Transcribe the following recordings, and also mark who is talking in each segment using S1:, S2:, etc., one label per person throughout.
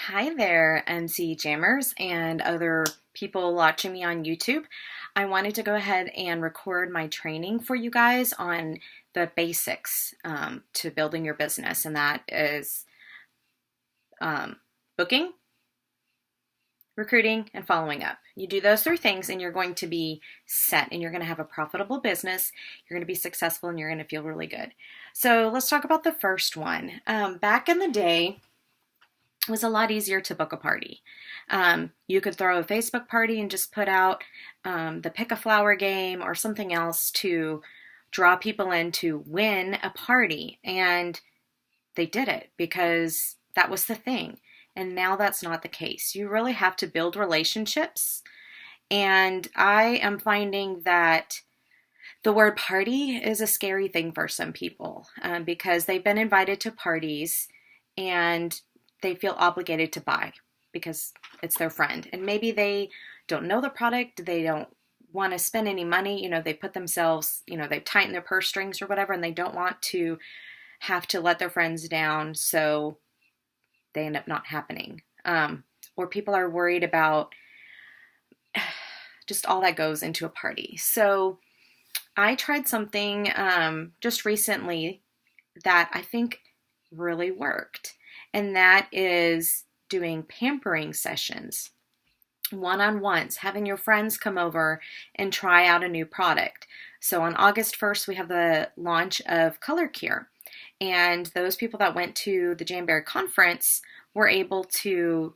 S1: Hi there, MC Jammers and other people watching me on YouTube. I wanted to go ahead and record my training for you guys on the basics to building your business, and that is um, booking, recruiting, and following up. You do those three things, and you're going to be set, and you're going to have a profitable business. You're going to be successful, and you're going to feel really good. So let's talk about the first one. Back in the day, it was a lot easier to book a party. You could throw a Facebook party and just put out the pick a flower game or something else to draw people in to win a party. And they did it because that was the thing. And now that's not the case. You really have to build relationships. And I am finding that the word party is a scary thing for some people because they've been invited to parties and they feel obligated to buy because it's their friend. And maybe they don't know the product, they don't want to spend any money, they put themselves, they've tightened their purse strings or whatever, and they don't want to have to let their friends down, so they end up not happening. Or people are worried about just all that goes into a party. So I tried something just recently that I think really worked. And that is doing pampering sessions, one-on-ones, having your friends come over and try out a new product. So on August 1st, we have the launch of Color Cure. And those people that went to the Jamberry conference were able to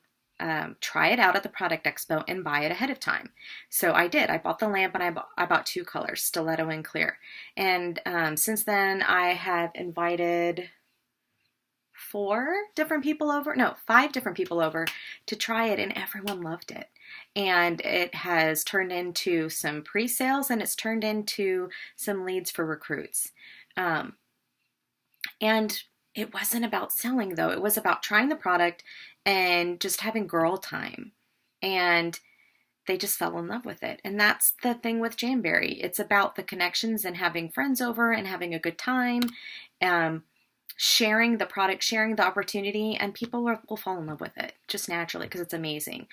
S1: try it out at the product expo and buy it ahead of time. So I did. I bought the lamp and I bought two colors, stiletto and clear. And since then, I have invited five different people over to try it, and everyone loved it. And it has turned into some pre-sales, and it's turned into some leads for recruits. And it wasn't about selling, though. It was about trying the product and just having girl time. And they just fell in love with it. And that's the thing with Jamberry. It's about the connections and having friends over and having a good time. Sharing the product, sharing the opportunity, and people will fall in love with it just naturally because it's amazing.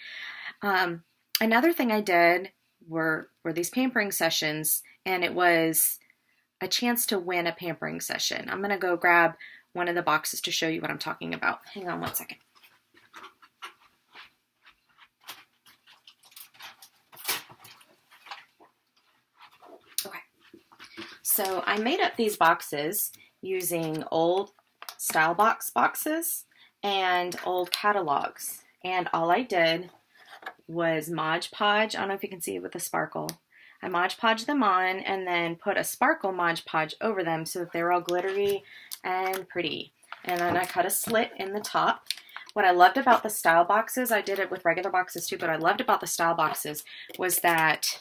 S1: Another thing I did were these pampering sessions, and it was a chance to win a pampering session. I'm going to go grab one of the boxes to show you what I'm talking about. Hang on one second. Okay. So I made up these boxes using old style boxes and old catalogs. And all I did was Mod Podge. I don't know if you can see it with the sparkle. I Mod Podge them on and then put a sparkle Mod Podge over them so that they're all glittery and pretty. And then I cut a slit in the top. What I loved about the style boxes, I did it with regular boxes too, but I loved about the style boxes was that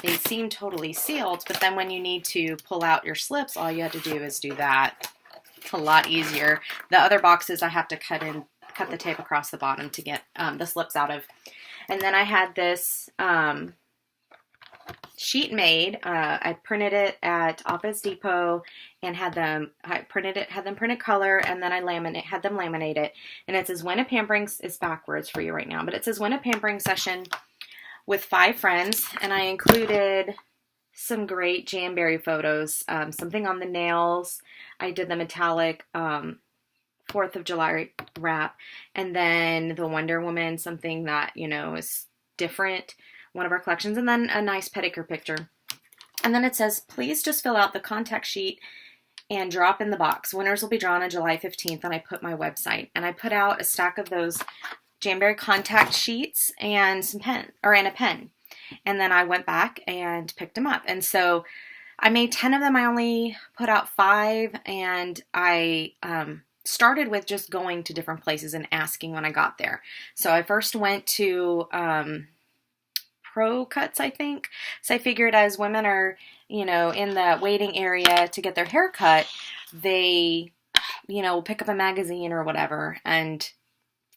S1: they seem totally sealed, but then when you need to pull out your slips, all you have to do is do that. It's a lot easier. The other boxes I have to cut the tape across the bottom to get the slips out of. And then I had this sheet made. I printed it at Office Depot and had them printed color, and then I had them laminate it. And it says when a pampering, it's backwards for you right now, but it says when a pampering session with 5 friends, and I included some great Jamberry photos, something on the nails. I did the metallic 4th of July wrap, and then the Wonder Woman, something that, is different, one of our collections, and then a nice pedicure picture. And then it says, please just fill out the contact sheet and drop in the box. Winners will be drawn on July 15th, and I put my website. And I put out a stack of those Jamberry contact sheets and a pen. And then I went back and picked them up. And so I made 10 of them. I only put out 5, and I started with just going to different places and asking when I got there. So I first went to Pro Cuts, I think. So I figured as women are, in the waiting area to get their hair cut, they, pick up a magazine or whatever, and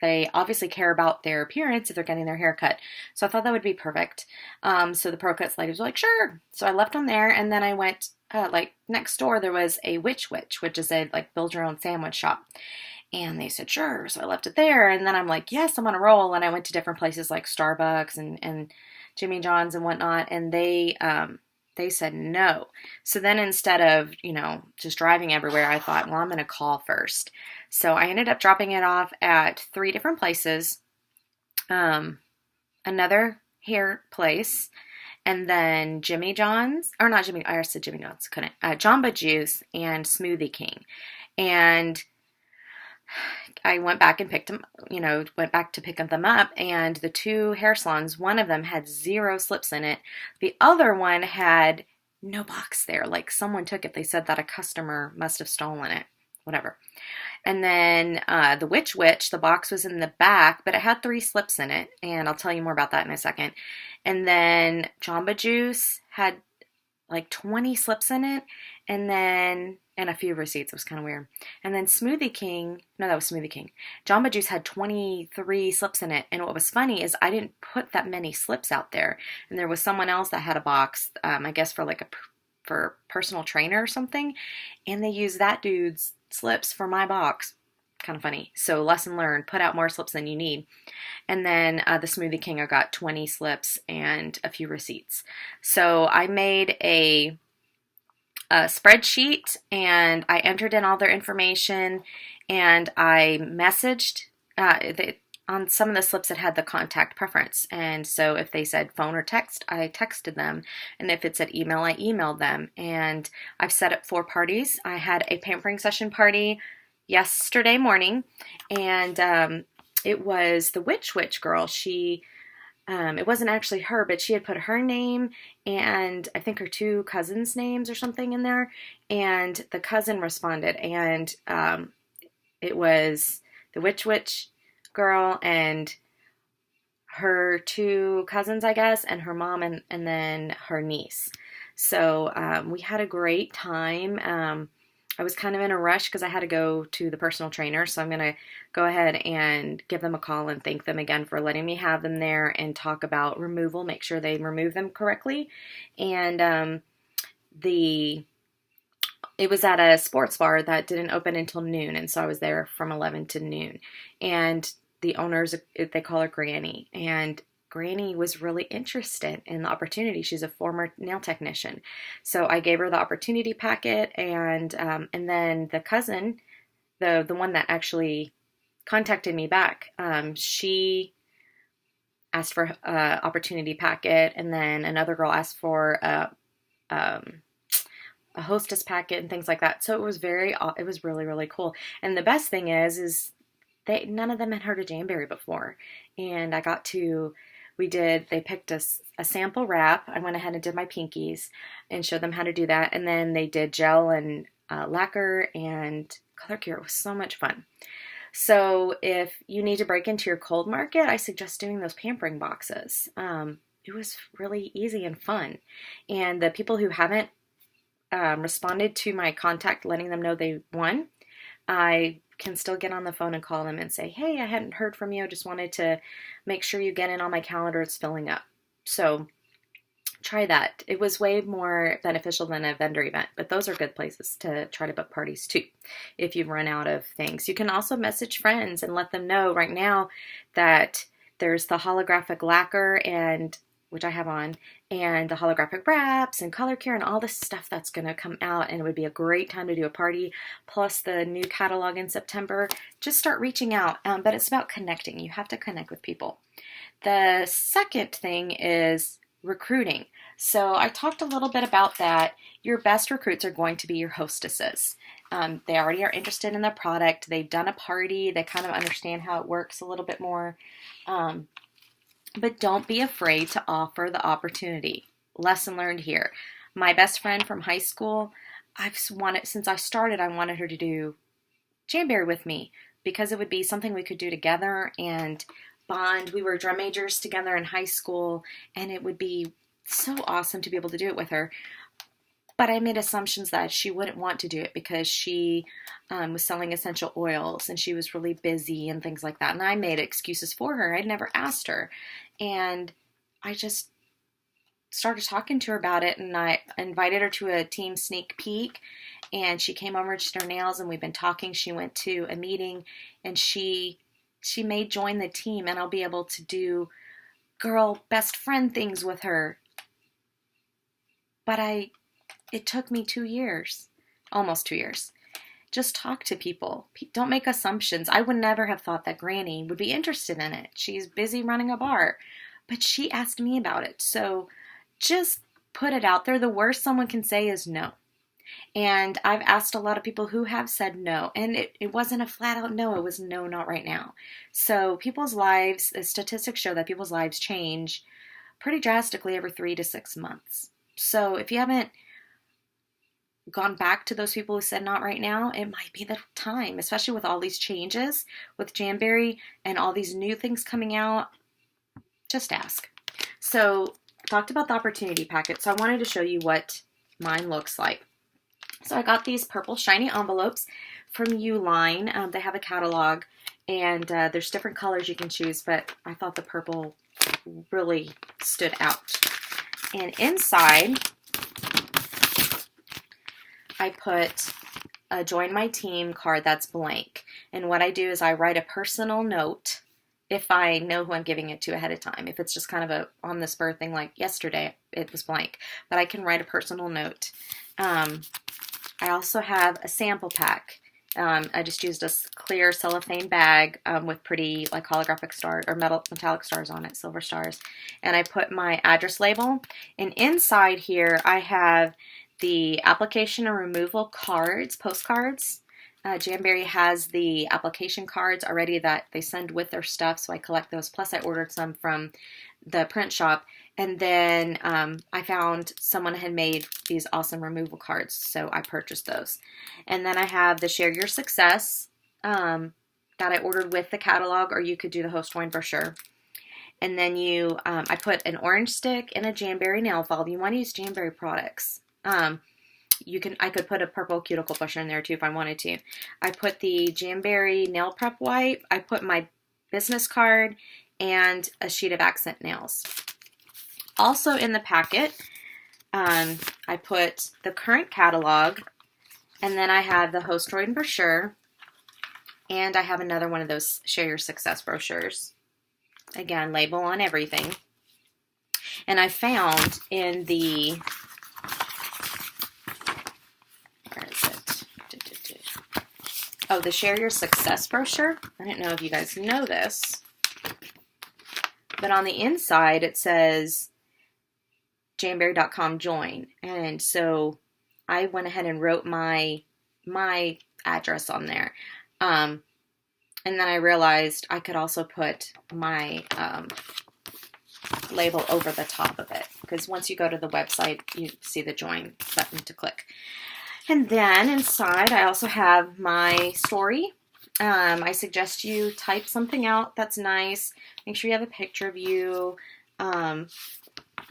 S1: they obviously care about their appearance if they're getting their hair cut. So I thought that would be perfect. So the Pro Cuts ladies were like, sure. So I left them there, and then I went, next door there was a which is a build your own sandwich shop. And they said, sure. So I left it there. And then I'm like, yes, I'm on a roll. And I went to different places like Starbucks and Jimmy John's and whatnot. And they said no. So then instead of, just driving everywhere, I thought, well, I'm going to call first. So I ended up dropping it off at 3 different places. Another hair place, and then Jimmy John's, or not Jimmy, I said Jimmy John's, couldn't, Jamba Juice and Smoothie King. And I went back and went back to pick them up, and the 2 hair salons, one of them had 0 slips in it. The other one had no box there. Like someone took it. They said that a customer must have stolen it. Whatever. And then the Witch, the box was in the back, but it had 3 slips in it, and I'll tell you more about that in a second. And then Jamba Juice had like 20 slips in it, and a few receipts. It was kind of weird. And then Smoothie King, no, that was Smoothie King. Jamba Juice had 23 slips in it, and what was funny is I didn't put that many slips out there, and there was someone else that had a box, I guess for for personal trainer or something, and they used that dude's slips for my box. Kind of funny. So lesson learned, put out more slips than you need. And then the Smoothie King, I got 20 slips and a few receipts. So I made a spreadsheet, and I entered in all their information, and I messaged on some of the slips it had the contact preference. And so if they said phone or text, I texted them. And if it said email, I emailed them. And I've set up 4 parties. I had a pampering session party yesterday morning, and it was the Witch girl. She, it wasn't actually her, but she had put her name and I think her 2 cousins' names or something in there, and the cousin responded, and it was the Witch girl and her 2 cousins, I guess, and her mom, and then her niece. So we had a great time. I was kind of in a rush because I had to go to the personal trainer, so I'm going to go ahead and give them a call and thank them again for letting me have them there and talk about removal, make sure they remove them correctly. And it was at a sports bar that didn't open until noon, and so I was there from 11 to noon. And the owners, they call her Granny, and Granny was really interested in the opportunity. She's a former nail technician. So I gave her the opportunity packet, and then the cousin, the one that actually contacted me back, she asked for an opportunity packet, and then another girl asked for a hostess packet and things like that. So it was really, really cool. And the best thing is none of them had heard of Jamberry before. And they picked a sample wrap. I went ahead and did my pinkies and showed them how to do that. And then they did gel and lacquer and color cure. It was so much fun. So if you need to break into your cold market, I suggest doing those pampering boxes. It was really easy and fun. And the people who haven't responded to my contact letting them know they won, I can still get on the phone and call them and say, hey, I hadn't heard from you. I just wanted to make sure you get in on my calendar. It's filling up. So try that. It was way more beneficial than a vendor event, but those are good places to try to book parties too if you've run out of things. You can also message friends and let them know right now that there's the holographic lacquer, and which I have on, and the holographic wraps and color care and all this stuff that's going to come out, and it would be a great time to do a party, plus the new catalog in September. Just start reaching out, but it's about connecting. You have to connect with people. The second thing is recruiting. So I talked a little bit about that. Your best recruits are going to be your hostesses. They already are interested in the product. They've done a party. They kind of understand how it works a little bit more. But don't be afraid to offer the opportunity. Lesson learned here. My best friend from high school, since I started, I wanted her to do Jamberry with me because it would be something we could do together and bond. We were drum majors together in high school, and it would be so awesome to be able to do it with her. But I made assumptions that she wouldn't want to do it because she was selling essential oils and she was really busy and things like that. And I made excuses for her. I'd never asked her. And I just started talking to her about it, and I invited her to a team sneak peek. and she came over to her nails, and we've been talking. She went to a meeting, and she may join the team, and I'll be able to do girl best friend things with her. But it took me 2 years, almost 2 years. Just talk to people. Don't make assumptions. I would never have thought that Granny would be interested in it. She's busy running a bar, but she asked me about it. So just put it out there. The worst someone can say is no. And I've asked a lot of people who have said no, and it wasn't a flat out no, it was no, not right now. So people's lives, the statistics show that people's lives change pretty drastically every 3 to 6 months. So if you haven't gone back to those people who said not right now, it might be the time, especially with all these changes with Jamberry and all these new things coming out. Just ask. So I talked about the opportunity packet, so I wanted to show you what mine looks like. So I got these purple shiny envelopes from Uline. They have a catalog, and there's different colors you can choose, but I thought the purple really stood out. And inside, I put a join my team card that's blank. And what I do is I write a personal note if I know who I'm giving it to ahead of time. If it's just kind of a on the spur thing like yesterday, it was blank. But I can write a personal note. I also have a sample pack. I just used a clear cellophane bag with pretty like holographic stars or metallic stars on it, silver stars. And I put my address label. And inside here I have the application and removal cards, postcards. Jamberry has the application cards already that they send with their stuff, so I collect those. Plus I ordered some from the print shop. And then I found someone had made these awesome removal cards, so I purchased those. And then I have the Share Your Success that I ordered with the catalog, or you could do the host wine brochure. And then I put an orange stick and a Jamberry nail file. If you want to use Jamberry products, I could put a purple cuticle pusher in there too if I wanted to. I put the Jamberry nail prep wipe. I put my business card and a sheet of accent nails. Also in the packet, I put the current catalog, and then I have the host wine brochure, and I have another one of those Share Your Success brochures. Again, label on everything. And I found in the, where is it? Oh, the Share Your Success brochure. I don't know if you guys know this, but on the inside it says jamberry.com join. And so I went ahead and wrote my address on there. And then I realized I could also put my label over the top of it, because once you go to the website, you see the join button to click. And then inside, I also have my story. I suggest you type something out that's nice. Make sure you have a picture of you.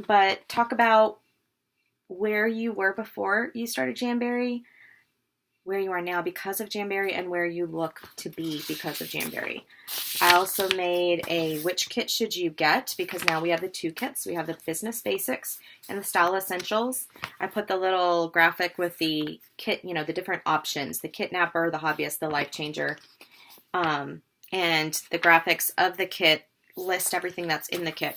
S1: But talk about where you were before you started Jamberry, where you are now because of Jamberry, and where you look to be because of Jamberry. I also made a which kit should you get, because now we have the 2 kits. We have the Business Basics and the Style Essentials. I put the little graphic with the kit, the different options, the Kidnapper, the Hobbyist, the Life Changer, and the graphics of the kit list everything that's in the kit.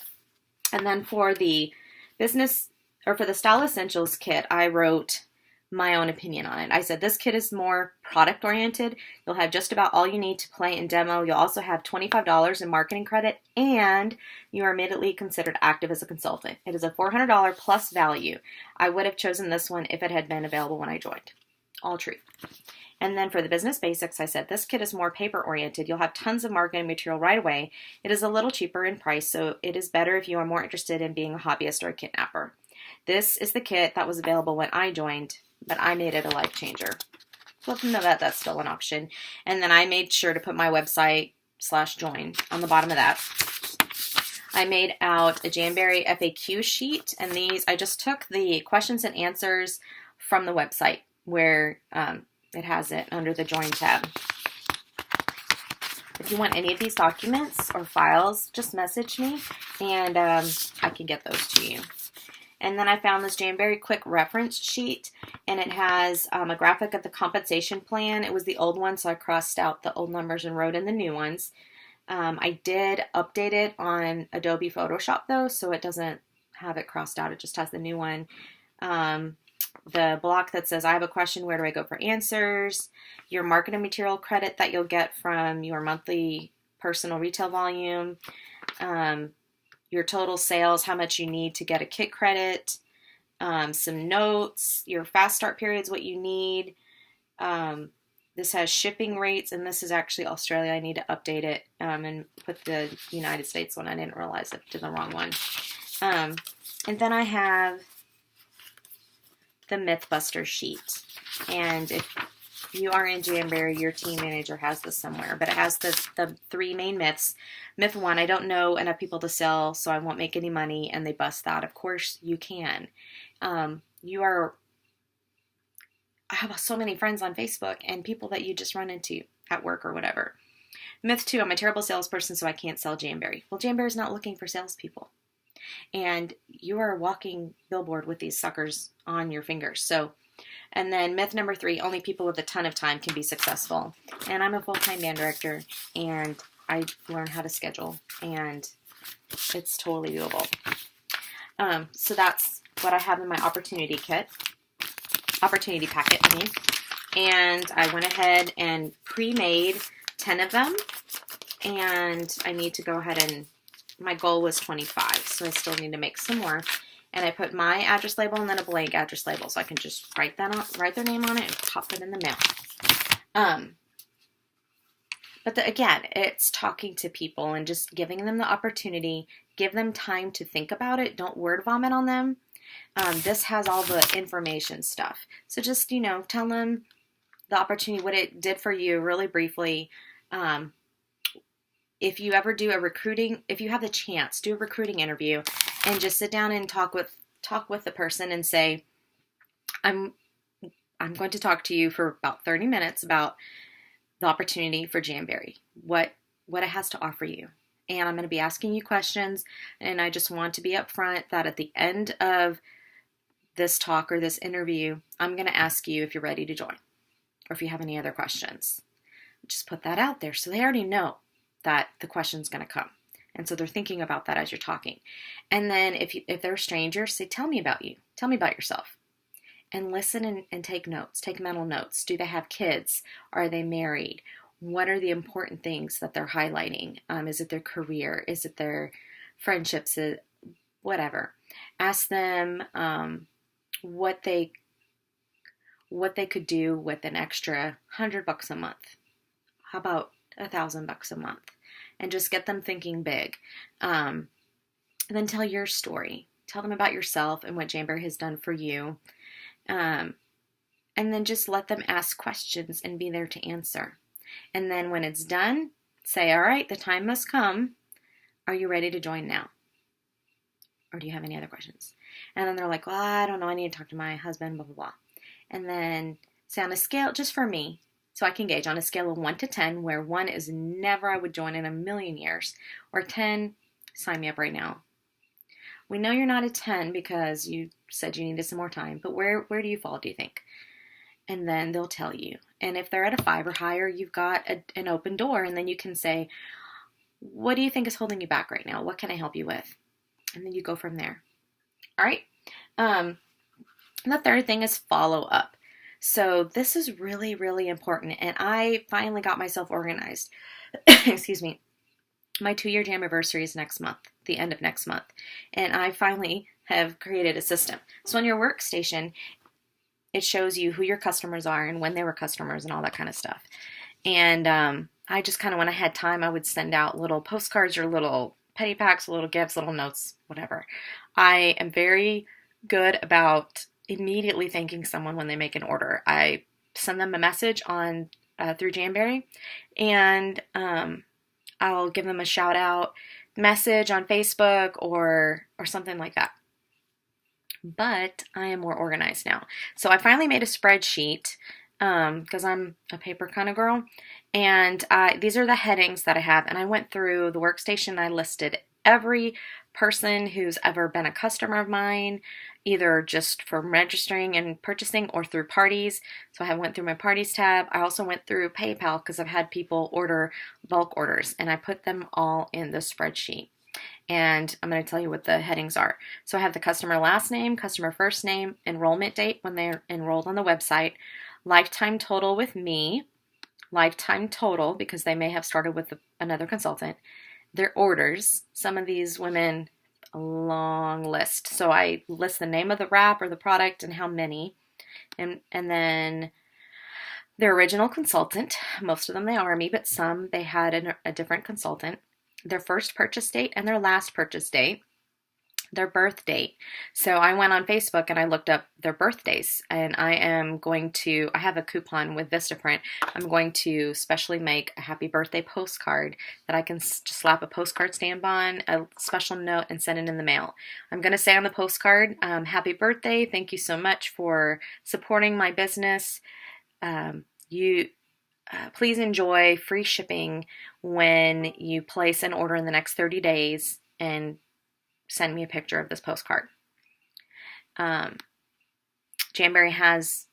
S1: And then for the for the Style Essentials kit, I wrote my own opinion on it. I said this kit is more product oriented. You'll have just about all you need to play and demo. You'll also have $25 in marketing credit, and you are immediately considered active as a consultant. It is a $400 plus value. I would have chosen this one if it had been available when I joined. All true. And then for the Business Basics, I said this kit is more paper oriented. You'll have tons of marketing material right away. It is a little cheaper in price, so it is better if you are more interested in being a hobbyist or a kidnapper. This is the kit that was available when I joined, but I made it a life changer. So know that that's still an option. And then I made sure to put my website /join on the bottom of that. I made out a Jamberry FAQ sheet, and these, I just took the questions and answers from the website where it has it under the Join tab. If you want any of these documents or files, just message me, and I can get those to you. And then I found this Jamberry quick reference sheet, and it has a graphic of the compensation plan. It was the old one, so I crossed out the old numbers and wrote in the new ones. I did update it on Adobe Photoshop though, so it doesn't have it crossed out. It just has the new one. The block that says, I have a question, where do I go for answers? Your marketing material credit that you'll get from your monthly personal retail volume. Your total sales, how much you need to get a kit credit. Some notes, your fast start periods, what you need. This has shipping rates, and this is actually Australia. I need to update it and put the United States one. I didn't realize I did the wrong one. And then I have the Mythbuster sheet. And if you are in Jamberry, your team manager has this somewhere. But it has the 3 main myths. Myth 1, I don't know enough people to sell, so I won't make any money, and they bust that. Of course you can. I have so many friends on Facebook and people that you just run into at work or whatever. Myth 2, I'm a terrible salesperson, so I can't sell Jamberry. Well, Jamberry's not looking for salespeople. And you are a walking billboard with these suckers on your fingers. And then myth number 3, only people with a ton of time can be successful. And I'm a full-time band director, and I learn how to schedule, and it's totally doable. So that's what I have in my opportunity packet, and I went ahead and pre-made 10 of them, and I need to go ahead and, my goal was 25, so I still need to make some more, and I put my address label and then a blank address label, so I can just write their name on it and pop it in the mail. But again, it's talking to people and just giving them the opportunity, give them time to think about it, don't word vomit on them. This has all the information stuff. So just, tell them the opportunity, what it did for you really briefly. If you ever do if you have the chance, do a recruiting interview and just sit down and talk with the person and say, I'm going to talk to you for about 30 minutes about the opportunity for Jamberry, what it has to offer you. And I'm going to be asking you questions, and I just want to be upfront that at the end of this talk or this interview, I'm going to ask you if you're ready to join or if you have any other questions. Just put that out there so they already know that the question's going to come. And so they're thinking about that as you're talking. And then if they're strangers, say, tell me about you. Tell me about yourself. And listen and take notes. Take mental notes. Do they have kids? Are they married? What are the important things that they're highlighting? Is it their career? Is it their friendships? Whatever. Ask them what they could do with an extra $100 a month. How about $1,000 a month? And just get them thinking big. And then tell your story. Tell them about yourself and what Jamberry has done for you. And then just let them ask questions and be there to answer. And then when it's done, say, all right, the time must come. Are you ready to join now? Or do you have any other questions? And then they're like, well, I don't know. I need to talk to my husband, blah, blah, blah. And then say on a scale, just for me, so I can gauge on a scale of 1 to 10, where 1 is never I would join in a million years, or 10, sign me up right now. We know you're not a 10 because you said you needed some more time, but where do you fall, do you think? And then they'll tell you. And if they're at a 5 or higher, you've got an open door, and then you can say, what do you think is holding you back right now? What can I help you with? And then you go from there. All right. The third thing is follow up. So this is really, really important. And I finally got myself organized. Excuse me. My 2-year Jamberversary is next month, the end of next month. And I finally have created a system. So on your workstation, it shows you who your customers are and when they were customers and all that kind of stuff. And I just kind of, when I had time, I would send out little postcards or little penny packs, little gifts, little notes, whatever. I am very good about immediately thanking someone when they make an order. I send them a message on through Jamberry, and I'll give them a shout out message on Facebook or something like that. But I am more organized now. So I finally made a spreadsheet because I'm a paper kind of girl. And these are the headings that I have. And I went through the workstation. I listed every person who's ever been a customer of mine, either just from registering and purchasing or through parties. So I went through my parties tab. I also went through PayPal because I've had people order bulk orders, and I put them all in the spreadsheet. And I'm going to tell you what the headings are. So I have the customer last name, customer first name, enrollment date when they're enrolled on the website, lifetime total with me, lifetime total because they may have started with another consultant, their orders. Some of these women, a long list. So I list the name of the wrap or the product and how many. And then their original consultant. Most of them, they are me, but some, they had a different consultant. Their first purchase date and their last purchase date, their birth date. So I went on Facebook and I looked up their birthdays, and I have a coupon with Vistaprint. I'm going to specially make a happy birthday postcard that I can just slap a postcard stamp on, a special note, and send it in the mail. I'm going to say on the postcard, happy birthday, thank you so much for supporting my business. Please enjoy free shipping when you place an order in the next 30 days, and send me a picture of this postcard. Jamberry has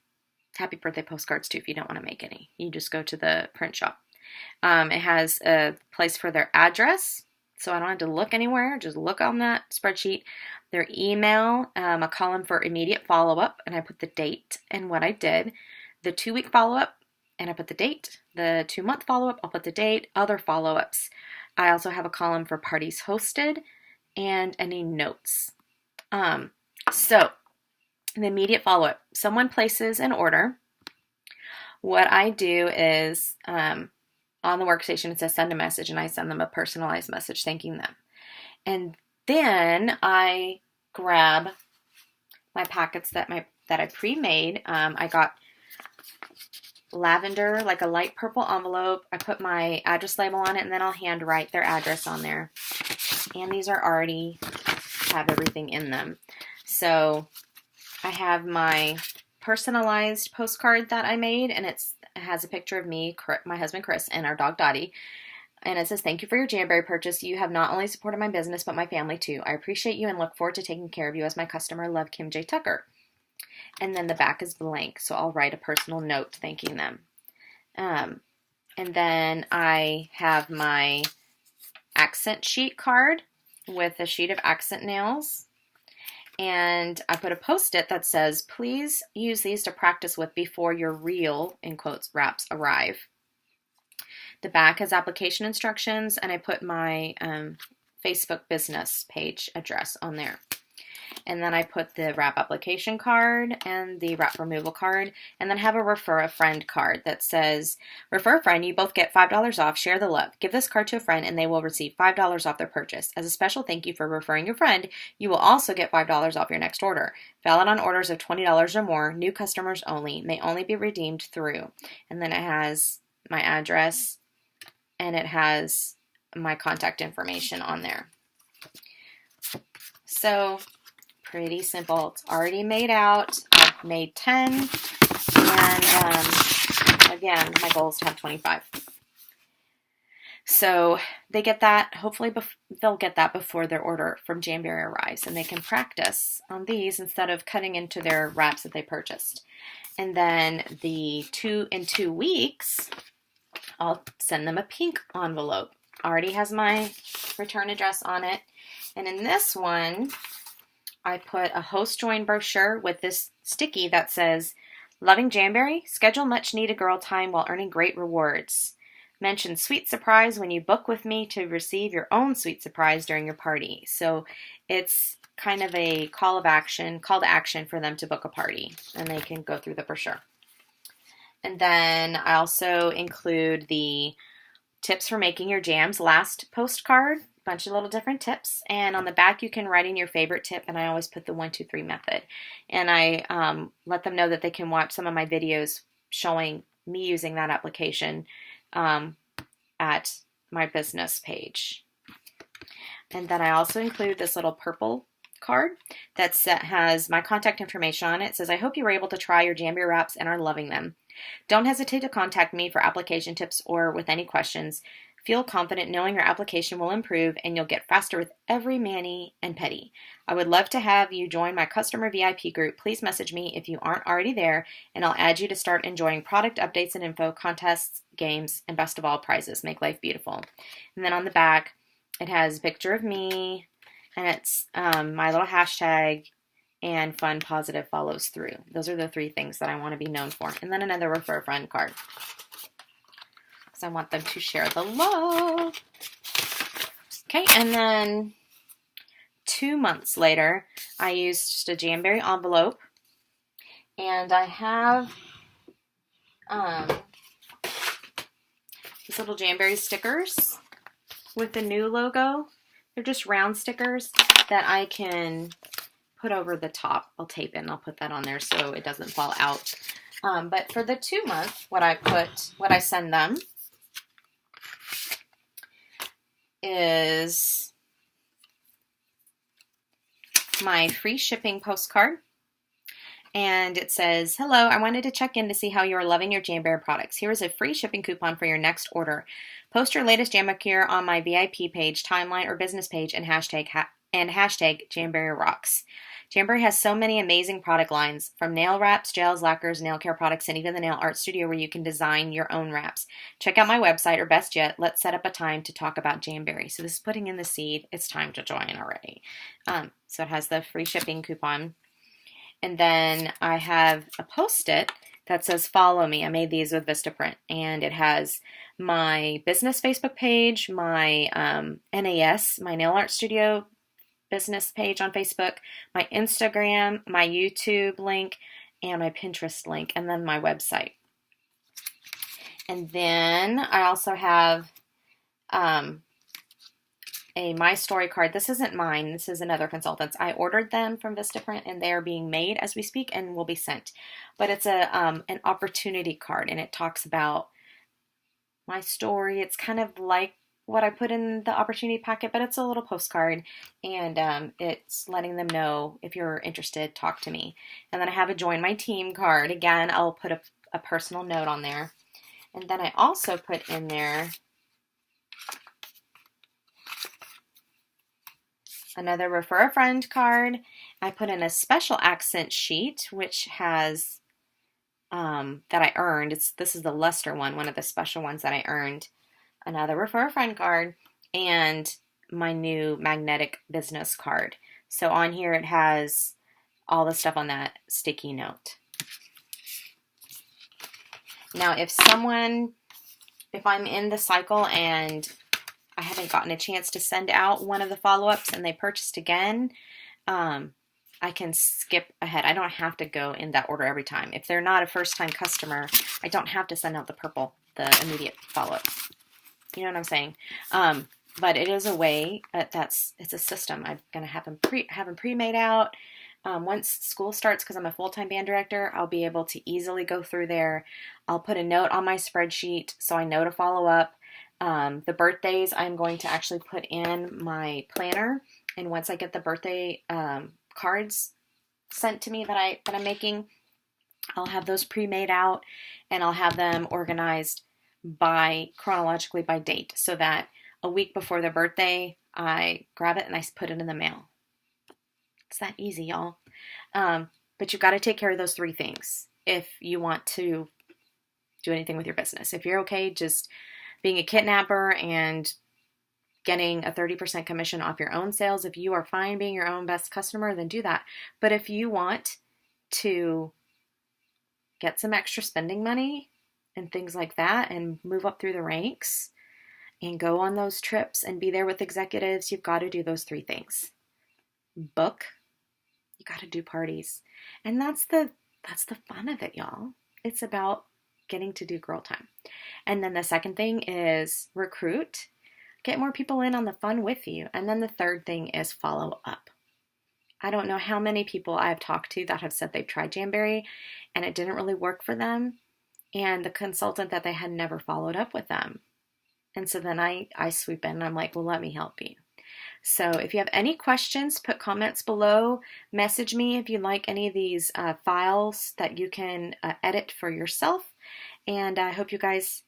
S1: happy birthday postcards too if you don't want to make any. You just go to the print shop. It has a place for their address, so I don't have to look anywhere. Just look on that spreadsheet. Their email, a column for immediate follow-up, and I put the date and what I did. The 2-week follow-up, and I put the date. The 2-month follow-up, I'll put the date. Other follow-ups. I also have a column for parties hosted and any notes. So the immediate follow-up. Someone places an order. What I do is on the workstation it says send a message, and I send them a personalized message thanking them. And then I grab my packets that I pre-made. I got lavender, like a light purple envelope. I put my address label on it, and then I'll hand write their address on there. And these are already have everything in them. So I have my personalized postcard that I made, and it has a picture of me, my husband Chris, and our dog Dottie. And it says, thank you for your Jamberry purchase. You have not only supported my business, but my family too. I appreciate you and look forward to taking care of you as my customer. Love, Kim J. Tucker. And then the back is blank, so I'll write a personal note thanking them. And then I have my accent sheet card with a sheet of accent nails. And I put a post-it that says, please use these to practice with before your real, in quotes, wraps arrive. The back has application instructions, and I put my Facebook business page address on there. And then I put the wrap application card and the wrap removal card, and then have a refer a friend card that says, refer a friend, you both get $5 off, share the love. Give this card to a friend and they will receive $5 off their purchase. As a special thank you for referring your friend, you will also get $5 off your next order. Valid on orders of $20 or more, new customers only, may only be redeemed through. And then it has my address, and it has my contact information on there. So pretty simple. It's already made out. I've made 10, and again, my goal is to have 25. So they get that. Hopefully they'll get that before their order from Jamberry arrives, and they can practice on these instead of cutting into their wraps that they purchased. And then in 2 weeks, I'll send them a pink envelope. Already has my return address on it. And in this one, I put a host join brochure with this sticky that says, loving Jamberry, schedule much needed girl time while earning great rewards. Mention sweet surprise when you book with me to receive your own sweet surprise during your party. So it's kind of a call to action for them to book a party, and they can go through the brochure. And then I also include the tips for making your jams last postcard. Bunch of little different tips, and on the back you can write in your favorite tip, and I always put the 1, 2, 3 method, and I let them know that they can watch some of my videos showing me using that application at my business page. And then I also include this little purple card that has my contact information on it. It says, I hope you were able to try your Jamberry wraps and are loving them. Don't hesitate to contact me for application tips or with any questions. Feel confident knowing your application will improve and you'll get faster with every mani and pedi. I would love to have you join my customer VIP group. Please message me if you aren't already there, and I'll add you to start enjoying product updates and info, contests, games, and best of all, prizes. Make life beautiful. And then on the back, it has a picture of me, and it's my little hashtag, and fun, positive follows through. Those are the 3 things that I want to be known for. And then another refer a friend card, because I want them to share the love. Okay, and then 2 months later, I used just a Jamberry envelope, and I have these little Jamberry stickers with the new logo. They're just round stickers that I can put over the top. I'll tape it and I'll put that on there so it doesn't fall out. But for the 2 month, what I send them is my free shipping postcard. And it says, hello, I wanted to check in to see how you are loving your Jamberry products. Here is a free shipping coupon for your next order. Post your latest Jamberry on my VIP page, timeline, or business page and hashtag Jamberry rocks. Jamberry has so many amazing product lines, from nail wraps, gels, lacquers, nail care products, and even the nail art studio where you can design your own wraps. Check out my website, or best yet, let's set up a time to talk about Jamberry. So this is putting in the seed. It's time to join already. So it has the free shipping coupon. And then I have a post-it that says follow me. I made these with Vistaprint, and it has my business Facebook page, my NAS, my nail art studio business page on Facebook, my Instagram, my YouTube link, and my Pinterest link, and then my website. And then I also have a My Story card. This isn't mine. This is another consultant's. I ordered them from Vistaprint, and they are being made as we speak and will be sent. But it's an opportunity card, and it talks about my story. It's kind of like what I put in the opportunity packet, but it's a little postcard, and it's letting them know, if you're interested, talk to me. And then I have a join my team card. Again, I'll put a personal note on there. And then I also put in there another refer a friend card. I put in a special accent sheet, which has that I earned. This is the Luster one of the special ones that I earned. Another refer a friend card, and my new magnetic business card. So on here it has all the stuff on that sticky note. Now if I'm in the cycle and I haven't gotten a chance to send out one of the follow-ups and they purchased again, I can skip ahead. I don't have to go in that order every time. If they're not a first-time customer, I don't have to send out the immediate follow-up. You know what I'm saying? But it is a way it's a system. I'm gonna have them pre-made out. Once school starts, because I'm a full-time band director, I'll be able to easily go through there. I'll put a note on my spreadsheet so I know to follow up. The birthdays I'm going to actually put in my planner, and once I get the birthday cards sent to me that I'm making, I'll have those pre-made out, and I'll have them organized chronologically by date, so that a week before the birthday I grab it and I put it in the mail. It's that easy, y'all. But you've got to take care of those 3 things if you want to do anything with your business. If you're okay just being a kidnapper and getting a 30% commission off your own sales, if you are fine being your own best customer, then do that. But if you want to get some extra spending money and things like that and move up through the ranks and go on those trips and be there with executives, you've got to do those 3 things. Book. You got to do parties. And that's the fun of it, y'all. It's about getting to do girl time. And then the second thing is recruit. Get more people in on the fun with you. And then the third thing is follow up. I don't know how many people I've talked to that have said they've tried Jamberry and it didn't really work for them. And the consultant that they had never followed up with them. And so then I swoop in and I'm like, well, let me help you. So if you have any questions, put comments below. Message me if you like any of these files that you can edit for yourself. And I hope you guys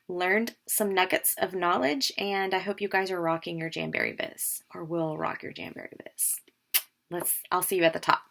S1: learned some nuggets of knowledge, and I hope you guys are rocking your Jamberry biz, or will rock your Jamberry biz. I'll see you at the top.